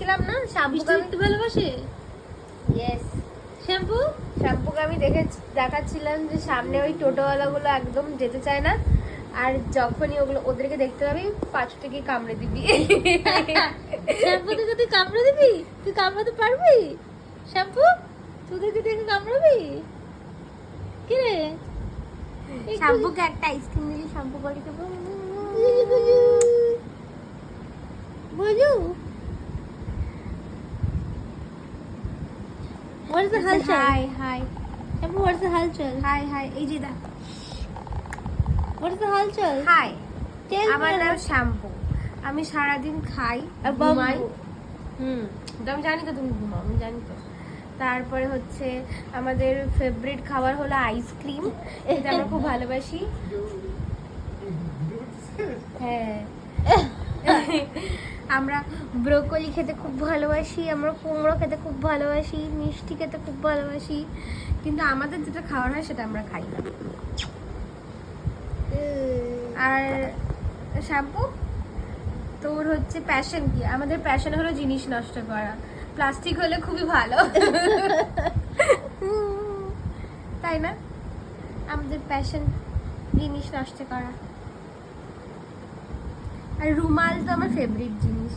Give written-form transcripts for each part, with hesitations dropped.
দেখাচ্ছিলাম না শ্যাম্পুকে দেখতে ভালোবাসে। ইয়েস শ্যাম্পুকে আমি দেখাচ্ছিলাম যে সামনে ওই টোটোওয়ালাগুলো একদম যেতে চায় না, আর যখনই ওগুলো ওদেরকে দেখতে পাবি পাঁচটা গিয়ে কামড়ে দিবি। শ্যাম্পু থেকে তুই কামড়ে দিবি? তুই কামড়াতে পারবি? শ্যাম্পু তোদেরকে দেখে কামড়াবি? কি রে শ্যাম্পুকে একটা আইসক্রিম দিলি শ্যাম্পু করে দেবো। বুঝু What is the halchal? Hi hi Shampoo, what is the halchal? Hi hi, এই যে দা What is the halchal? Hi. Tell আমার me. নাম শ্যাম্পু। আমি সারাদিন খাই আর ঘুমাই। বাম্বু। তো আমি জানি তো তুমি ঘুমাও, আমি জানি তো। তারপরে হচ্ছে আমাদের ফেভারিট খাবার হলো আইসক্রিম, এটা আমরা খুব ভালোবাসি। হ্যাঁ, আমরা ব্রোকলি খেতে খুব ভালোবাসি, আমরা কুমড়ো খেতে খুব ভালোবাসি, মিষ্টি খেতে খুব ভালোবাসি, কিন্তু আমাদের যেটা খাওয়ার হয় সেটা আমরা খাই না। আর শ্যাম্পু তোর হচ্ছে প্যাশন কি? আমাদের প্যাশন হলো জিনিস নষ্ট করা, প্লাস্টিক হলে খুবই ভালো। তাই না? আমাদের প্যাশন জিনিস নষ্ট করা। আর রুমাল তো আমার ফেভারিট জিনিস।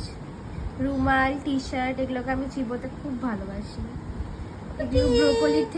রুমাল, টি শার্ট এগুলোকে আমি চিবোতে খুব ভালোবাসি। এগুলো ব্রোকলির